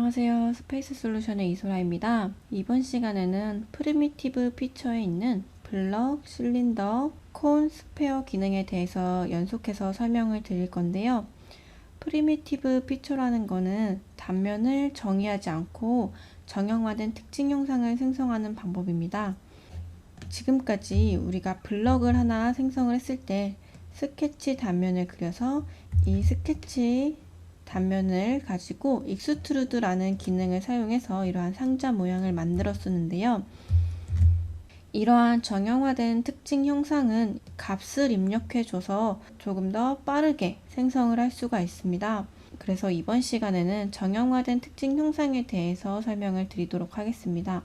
안녕하세요. 스페이스 솔루션의 이소라입니다. 이번 시간에는 프리미티브 피처에 있는 블럭, 실린더, 콘, 스페어 기능에 대해서 연속해서 설명을 드릴 건데요. 프리미티브 피처라는 거는 단면을 정의하지 않고 정형화된 특징 형상을 생성하는 방법입니다. 지금까지 우리가 블럭을 하나 생성을 했을 때 스케치 단면을 그려서 이 스케치 단면을 가지고 익스트루드라는 기능을 사용해서 이러한 상자 모양을 만들었었는데요. 이러한 정형화된 특징 형상은 값을 입력해줘서 조금 더 빠르게 생성을 할 수가 있습니다. 그래서 이번 시간에는 정형화된 특징 형상에 대해서 설명을 드리도록 하겠습니다.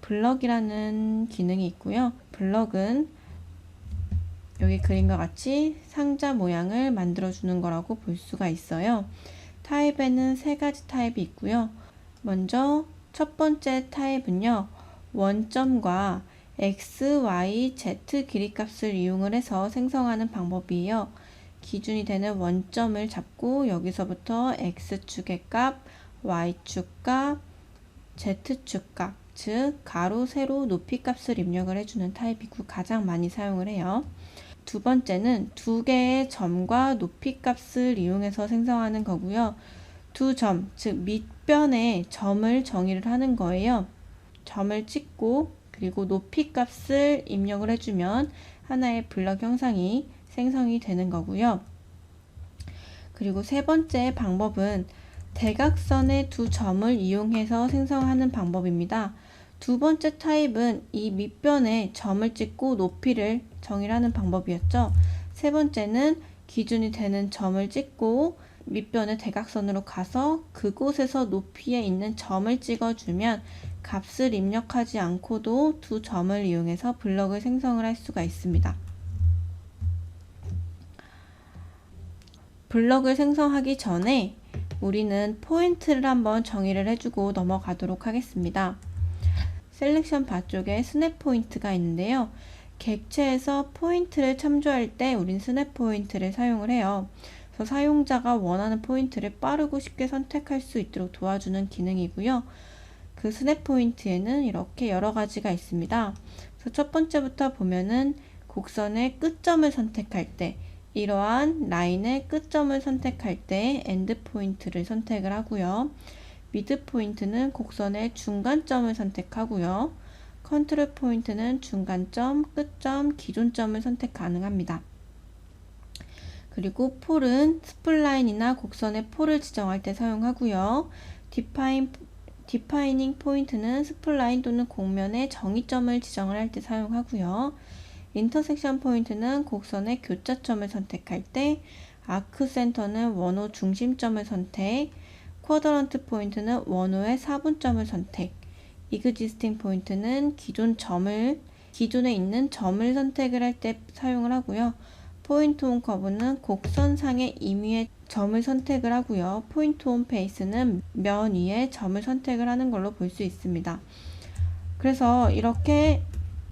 블럭이라는 기능이 있고요. 블럭은 여기 그림과 같이 상자 모양을 만들어주는 거라고 볼 수가 있어요. 타입에는 세 가지 타입이 있고요. 먼저 첫 번째 타입은요. 원점과 x, y, z 길이값을 이용을 해서 생성하는 방법이에요. 기준이 되는 원점을 잡고 여기서부터 x축의 값, y축 값, z축 값, 즉 가로, 세로, 높이 값을 입력을 해주는 타입이고 가장 많이 사용을 해요. 두 번째는 두 개의 점과 높이 값을 이용해서 생성하는 거고요. 두 점, 즉 밑변에 점을 정의를 하는 거예요. 점을 찍고 그리고 높이 값을 입력을 해주면 하나의 블럭 형상이 생성이 되는 거고요. 그리고 세 번째 방법은 대각선의 두 점을 이용해서 생성하는 방법입니다. 두 번째 타입은 이 밑변에 점을 찍고 높이를 정의하는 방법이었죠. 세 번째는 기준이 되는 점을 찍고 밑변의 대각선으로 가서 그곳에서 높이에 있는 점을 찍어주면 값을 입력하지 않고도 두 점을 이용해서 블럭을 생성을 할 수가 있습니다. 블럭을 생성하기 전에 우리는 포인트를 한번 정의를 해주고 넘어가도록 하겠습니다. 셀렉션 바 쪽에 스냅 포인트가 있는데요. 객체에서 포인트를 참조할 때 우린 스냅 포인트를 사용을 해요. 그래서 사용자가 원하는 포인트를 빠르고 쉽게 선택할 수 있도록 도와주는 기능이고요. 그 스냅 포인트에는 이렇게 여러 가지가 있습니다. 그래서 첫 번째부터 보면은 곡선의 끝점을 선택할 때 이러한 라인의 끝점을 선택할 때 엔드 포인트를 선택을 하고요. 미드 포인트는 곡선의 중간점을 선택하고요. 컨트롤 포인트는 중간점, 끝점, 기존점을 선택 가능합니다. 그리고 폴은 스플라인이나 곡선의 폴을 지정할 때 사용하고요. 디파이닝 포인트는 스플라인 또는 곡면의 정의점을 지정을 할 때 사용하고요. 인터섹션 포인트는 곡선의 교차점을 선택할 때, 아크 센터는 원호 중심점을 선택, 쿼드런트 포인트는 원호의 사분점을 선택, 이그지스팅 포인트는 기존에 있는 점을 선택을 할 때 사용을 하고요. 포인트 온 커브는 곡선상의 임의의 점을 선택을 하고요. 포인트 온 페이스는 면 위에 점을 선택을 하는 걸로 볼 수 있습니다. 그래서 이렇게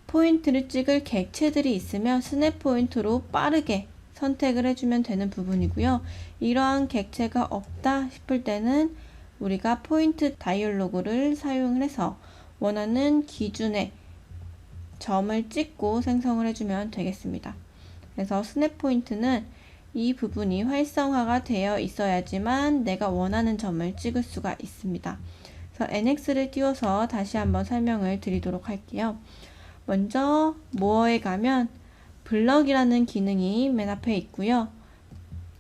포인트를 찍을 객체들이 있으면 스냅 포인트로 빠르게 선택을 해주면 되는 부분이고요. 이러한 객체가 없다 싶을 때는 우리가 포인트 다이얼로그를 사용을 해서 원하는 기준의 점을 찍고 생성을 해주면 되겠습니다. 그래서 스냅 포인트는 이 부분이 활성화가 되어 있어야지만 내가 원하는 점을 찍을 수가 있습니다. 그래서 NX를 띄워서 다시 한번 설명을 드리도록 할게요. 먼저 모어에 가면 블럭이라는 기능이 맨 앞에 있고요.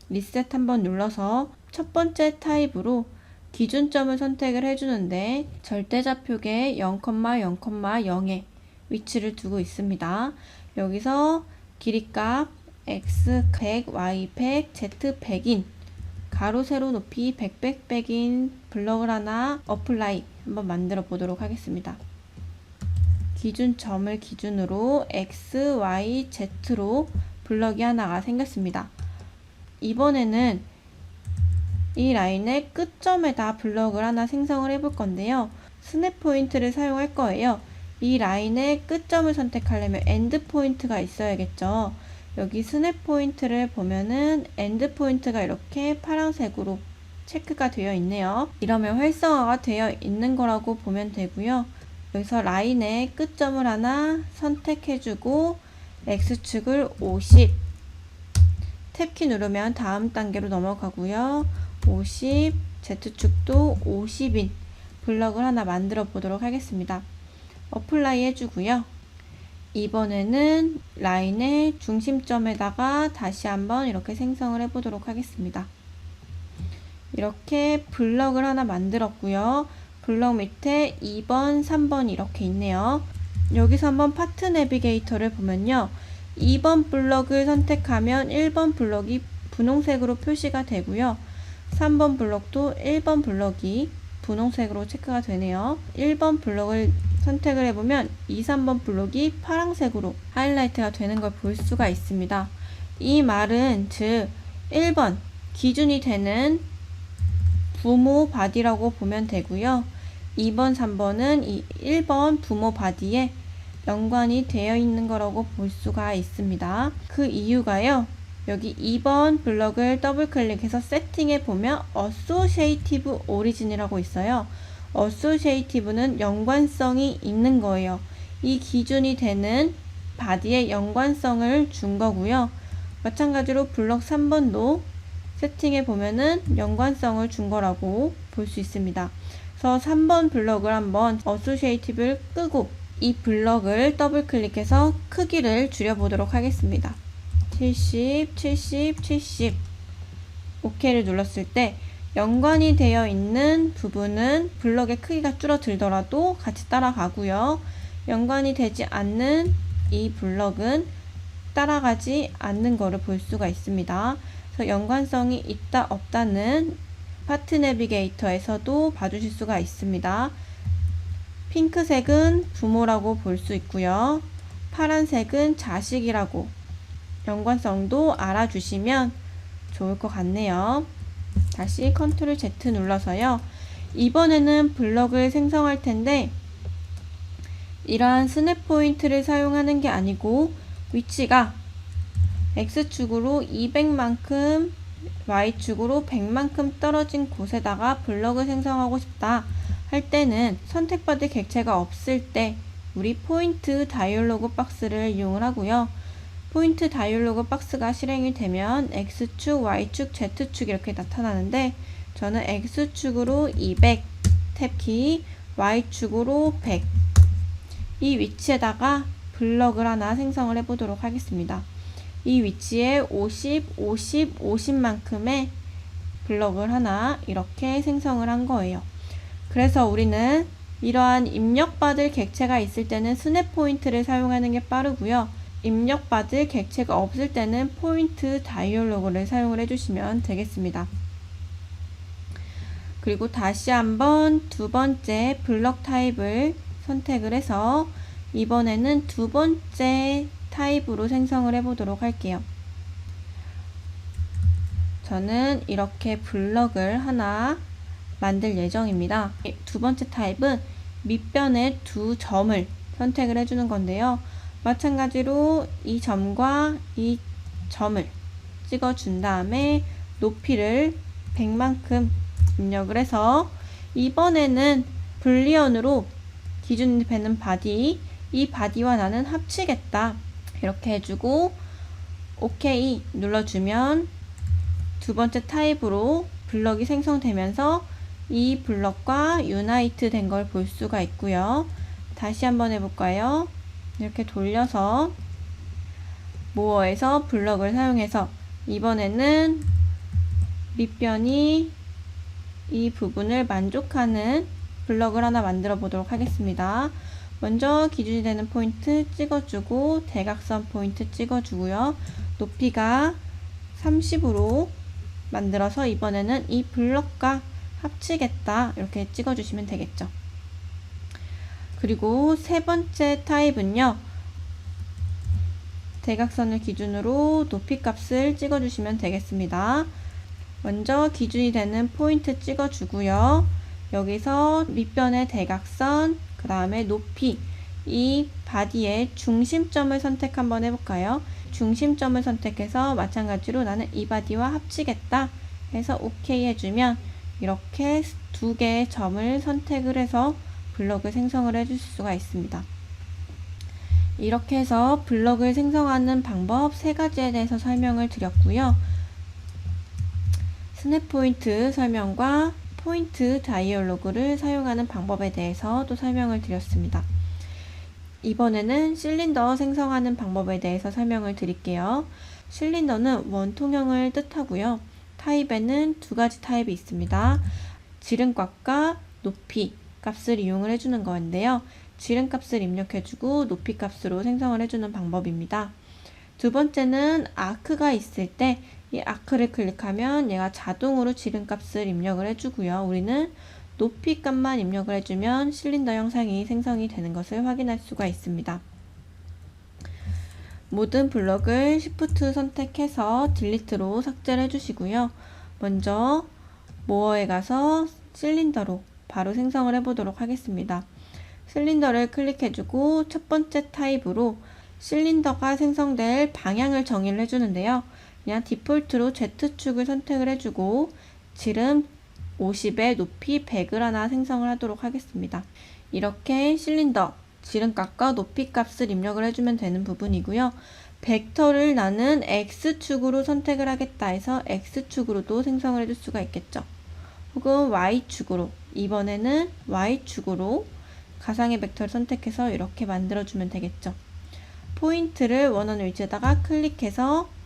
리셋 한번 눌러서 첫 번째 타입으로 기준점을 선택을 해주는데 절대좌표계 0,0,0에 위치를 두고 있습니다. 여기서 길이값 x 100, y 100, z 100인 가로 세로 높이 100, 100, 100인 블럭을 하나 어플라이 한번 만들어 보도록 하겠습니다. 기준점을 기준으로 x, y, z로 블럭이 하나가 생겼습니다. 이번에는 이 라인의 끝점에다 블럭을 하나 생성을 해볼 건데요. 스냅 포인트를 사용할 거예요. 이 라인의 끝점을 선택하려면 엔드 포인트가 있어야겠죠. 여기 스냅 포인트를 보면은 엔드 포인트가 이렇게 파란색으로 체크가 되어 있네요. 이러면 활성화가 되어 있는 거라고 보면 되고요. 여기서 라인의 끝점을 하나 선택해주고 X축을 50, 탭키 누르면 다음 단계로 넘어가고요. 50, Z축도 50인 블럭을 하나 만들어 보도록 하겠습니다. 어플라이 해주고요. 이번에는 라인의 중심점에다가 다시 한번 이렇게 생성을 해 보도록 하겠습니다. 이렇게 블럭을 하나 만들었고요. 블럭 밑에 2번, 3번 이렇게 있네요. 여기서 한번 파트 내비게이터를 보면요. 2번 블럭을 선택하면 1번 블럭이 분홍색으로 표시가 되고요. 3번 블럭도 1번 블럭이 분홍색으로 체크가 되네요. 1번 블럭을 선택을 해보면 2, 3번 블록이 파란색으로 하이라이트가 되는 걸 볼 수가 있습니다. 이 말은 즉 1번 기준이 되는 부모 바디라고 보면 되고요. 2번, 3번은 이 1번 부모 바디에 연관이 되어 있는 거라고 볼 수가 있습니다. 그 이유가요. 여기 2번 블럭을 더블 클릭해서 세팅해 보면 Associative Origin이라고 있어요. Associative는 연관성이 있는 거예요. 이 기준이 되는 바디에 연관성을 준 거고요. 마찬가지로 블럭 3번도 세팅해 보면은 연관성을 준 거라고 볼 수 있습니다. 그래서 3번 블럭을 한번 Associative를 끄고 이 블럭을 더블 클릭해서 크기를 줄여보도록 하겠습니다. 70, 70, 70 OK를 눌렀을 때 연관이 되어 있는 부분은 블럭의 크기가 줄어들더라도 같이 따라가고요. 연관이 되지 않는 이 블럭은 따라가지 않는 것을 볼 수가 있습니다. 그래서 연관성이 있다 없다는 파트 내비게이터에서도 봐주실 수가 있습니다. 핑크색은 부모라고 볼 수 있고요. 파란색은 자식이라고 연관성도 알아주시면 좋을 것 같네요. 다시 컨트롤 Z 눌러서요. 이번에는 블럭을 생성할 텐데 이러한 스냅 포인트를 사용하는 게 아니고 위치가 X축으로 200만큼 Y축으로 100만큼 떨어진 곳에다가 블럭을 생성하고 싶다 할 때는 선택받을 객체가 없을 때 우리 포인트 다이얼로그 박스를 이용을 하고요. 포인트 다이얼로그 박스가 실행이 되면 X축, Y축, Z축 이렇게 나타나는데 저는 X축으로 200 탭키, Y축으로 100 이 위치에다가 블럭을 하나 생성을 해 보도록 하겠습니다. 이 위치에 50, 50, 50만큼의 블럭을 하나 이렇게 생성을 한 거예요. 그래서 우리는 이러한 입력받을 객체가 있을 때는 스냅 포인트를 사용하는 게 빠르고요. 입력받을 객체가 없을 때는 포인트 다이얼로그를 사용을 해주시면 되겠습니다. 그리고 다시 한번 두 번째 블럭 타입을 선택을 해서 이번에는 두 번째 타입으로 생성을 해보도록 할게요. 저는 이렇게 블럭을 하나 만들 예정입니다. 두 번째 타입은 밑변에 두 점을 선택을 해주는 건데요. 마찬가지로 이 점과 이 점을 찍어준 다음에 높이를 100만큼 입력을 해서 이번에는 불리언으로 기준이 되는 바디, 이 바디와 나는 합치겠다 이렇게 해주고 OK 눌러주면 두 번째 타입으로 블럭이 생성되면서 이 블럭과 유나이트 된 걸 볼 수가 있고요. 다시 한번 해볼까요? 이렇게 돌려서 모어에서 블럭을 사용해서 이번에는 밑변이 이 부분을 만족하는 블럭을 하나 만들어 보도록 하겠습니다. 먼저 기준이 되는 포인트 찍어주고 대각선 포인트 찍어주고요. 높이가 30으로 만들어서 이번에는 이 블럭과 합치겠다 이렇게 찍어주시면 되겠죠. 그리고 세 번째 타입은요. 대각선을 기준으로 높이 값을 찍어주시면 되겠습니다. 먼저 기준이 되는 포인트 찍어주고요. 여기서 밑변의 대각선, 그 다음에 높이, 이 바디의 중심점을 선택 한번 해볼까요? 중심점을 선택해서 마찬가지로 나는 이 바디와 합치겠다 해서 OK 해주면 이렇게 두 개의 점을 선택을 해서 블럭을 생성을 해줄 수가 있습니다. 이렇게 해서 블럭을 생성하는 방법 3가지에 대해서 설명을 드렸고요. 스냅 포인트 설명과 포인트 다이얼로그를 사용하는 방법에 대해서 또 설명을 드렸습니다. 이번에는 실린더 생성하는 방법에 대해서 설명을 드릴게요. 실린더는 원통형을 뜻하고요. 타입에는 2가지 타입이 있습니다. 지름값과 높이 값을 이용을 해주는 건데요. 지름값을 입력해주고 높이 값으로 생성을 해주는 방법입니다. 두 번째는 아크가 있을 때 이 아크를 클릭하면 얘가 자동으로 지름값을 입력을 해주고요. 우리는 높이 값만 입력을 해주면 실린더 형상이 생성이 되는 것을 확인할 수가 있습니다. 모든 블럭을 Shift 선택해서 딜리트로 삭제를 해주시고요. 먼저 모어에 가서 실린더로 바로 생성을 해보도록 하겠습니다. 실린더를 클릭해주고 첫 번째 타입으로 실린더가 생성될 방향을 정의를 해주는데요. 그냥 디폴트로 Z축을 선택을 해주고 지름 50에 높이 100을 하나 생성을 하도록 하겠습니다. 이렇게 실린더 지름값과 높이 값을 입력을 해주면 되는 부분이고요. 벡터를 나는 X축으로 선택을 하겠다 해서 X축으로도 생성을 해줄 수가 있겠죠. 혹은 Y축으로, 이번에는 Y축으로 가상의 벡터를 선택해서 이렇게 만들어주면 되겠죠. 포인트를 원하는 위치에다가 클릭해서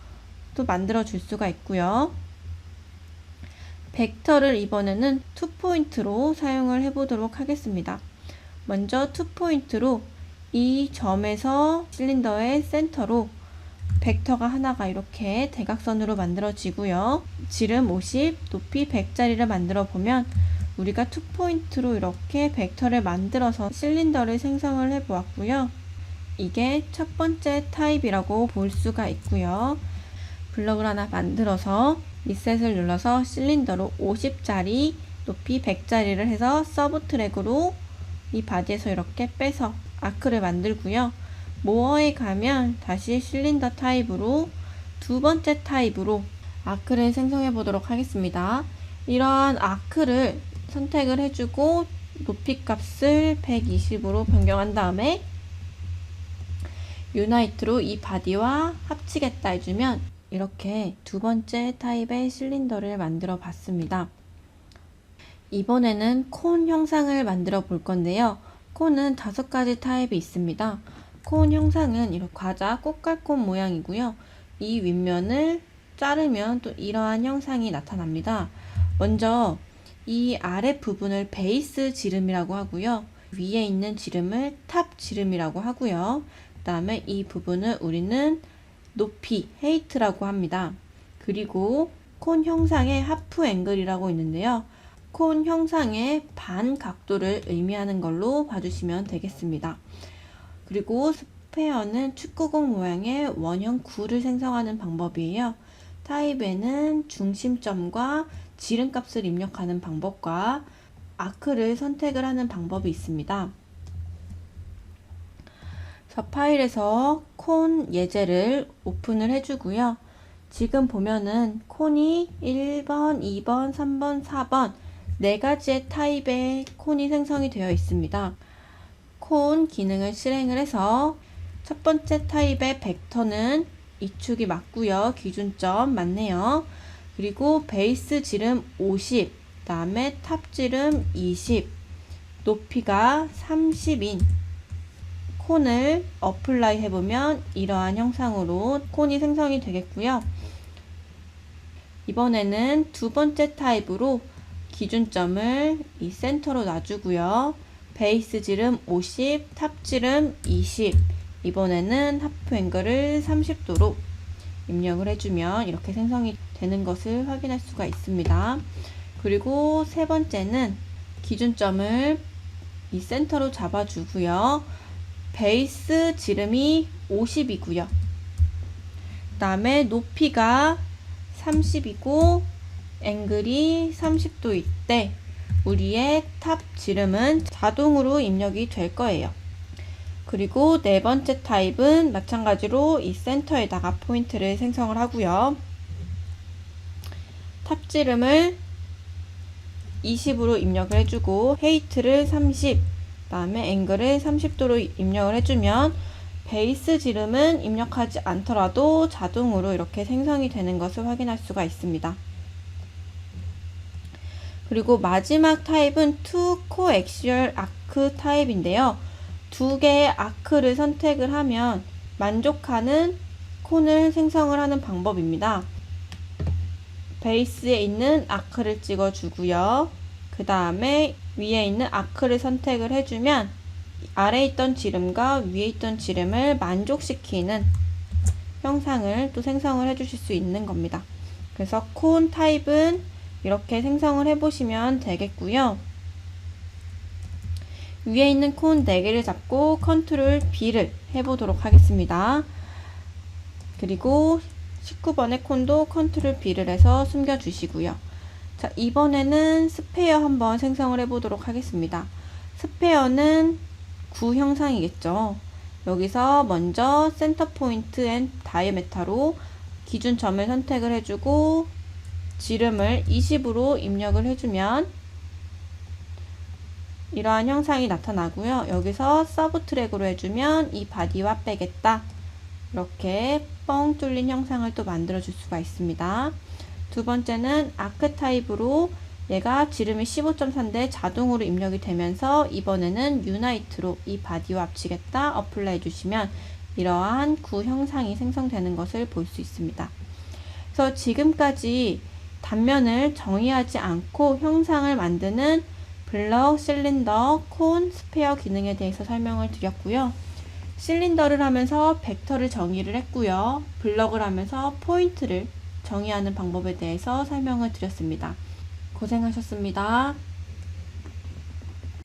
또 만들어 줄 수가 있고요. 벡터를 이번에는 2포인트로 사용을 해보도록 하겠습니다. 먼저 2포인트로 이 점에서 실린더의 센터로 벡터가 하나가 이렇게 대각선으로 만들어지고요. 지름 50, 높이 100짜리를 만들어 보면 우리가 2포인트로 이렇게 벡터를 만들어서 실린더를 생성을 해 보았고요. 이게 첫 번째 타입이라고 볼 수가 있고요. 블럭을 하나 만들어서 리셋을 눌러서 실린더로 50짜리, 높이 100짜리를 해서 서브 트랙으로 이 바디에서 이렇게 빼서 아크를 만들고요. 모어에 가면 다시 실린더 타입으로 두 번째 타입으로 아크를 생성해 보도록 하겠습니다. 이러한 아크를 선택을 해주고 높이 값을 120으로 변경한 다음에 유나이트로 이 바디와 합치겠다 해주면 이렇게 두 번째 타입의 실린더를 만들어 봤습니다. 이번에는 콘 형상을 만들어 볼 건데요. 콘은 5가지 타입이 있습니다. 콘 형상은 이렇게 과자 꽃갈콘 모양이고요. 이 윗면을 자르면 또 이러한 형상이 나타납니다. 먼저 이 아래 부분을 베이스 지름이라고 하고요. 위에 있는 지름을 탑 지름이라고 하고요. 그 다음에 이 부분을 우리는 높이, 헤이트라고 합니다. 그리고 콘 형상의 하프 앵글이라고 있는데요. 콘 형상의 반 각도를 의미하는 걸로 봐주시면 되겠습니다. 그리고 스페어는 축구공 모양의 원형 구를 생성하는 방법이에요. 타입에는 중심점과 지름값을 입력하는 방법과 아크를 선택을 하는 방법이 있습니다. 저 파일에서 콘 예제를 오픈을 해주고요. 지금 보면은 콘이 1번, 2번, 3번, 4번 4가지의 타입의 콘이 생성이 되어 있습니다. 콘 기능을 실행을 해서 첫 번째 타입의 벡터는 이 축이 맞고요. 기준점 맞네요. 그리고 베이스 지름 50, 그 다음에 탑 지름 20, 높이가 30인 콘을 어플라이 해보면 이러한 형상으로 콘이 생성이 되겠고요. 이번에는 두 번째 타입으로 기준점을 이 센터로 놔주고요. 베이스 지름 50, 탑 지름 20, 이번에는 하프 앵글을 30도로 입력을 해주면 이렇게 생성이 되는 것을 확인할 수가 있습니다. 그리고 세 번째는 기준점을 이 센터로 잡아주고요. 베이스 지름이 50이고요. 그 다음에 높이가 30이고 앵글이 30도일 때 우리의 탑 지름은 자동으로 입력이 될 거예요. 그리고 네 번째 타입은 마찬가지로 이 센터에다가 포인트를 생성을 하고요. 탑 지름을 20으로 입력을 해주고 헤이트를 30, 그다음에 앵글을 30도로 입력을 해주면 베이스 지름은 입력하지 않더라도 자동으로 이렇게 생성이 되는 것을 확인할 수가 있습니다. 그리고 마지막 타입은 To Coaxial Arc 타입인데요. 두 개의 아크를 선택을 하면 만족하는 콘을 생성을 하는 방법입니다. 베이스에 있는 아크를 찍어주고요. 그 다음에 위에 있는 아크를 선택을 해주면 아래에 있던 지름과 위에 있던 지름을 만족시키는 형상을 또 생성을 해주실 수 있는 겁니다. 그래서 콘 타입은 이렇게 생성을 해보시면 되겠고요. 위에 있는 콘 4개를 잡고 컨트롤 B를 해보도록 하겠습니다. 그리고 19번의 콘도 컨트롤 B를 해서 숨겨주시고요. 자, 이번에는 스페어 한번 생성을 해보도록 하겠습니다. 스페어는 구 형상이겠죠. 여기서 먼저 센터 포인트 앤 다이아메터로 기준점을 선택을 해주고 지름을 20으로 입력을 해주면 이러한 형상이 나타나고요. 여기서 서브 트랙으로 해주면 이 바디와 빼겠다. 이렇게 뻥 뚫린 형상을 또 만들어 줄 수가 있습니다. 두 번째는 아크 타입으로 얘가 지름이 15.4인데 자동으로 입력이 되면서 이번에는 유나이트로 이 바디와 합치겠다 어플라이 해주시면 이러한 구 형상이 생성되는 것을 볼 수 있습니다. 그래서 지금까지 단면을 정의하지 않고 형상을 만드는 블럭, 실린더, 콘, 스페어 기능에 대해서 설명을 드렸고요. 실린더를 하면서 벡터를 정의를 했고요. 블럭을 하면서 포인트를 정의하는 방법에 대해서 설명을 드렸습니다. 고생하셨습니다.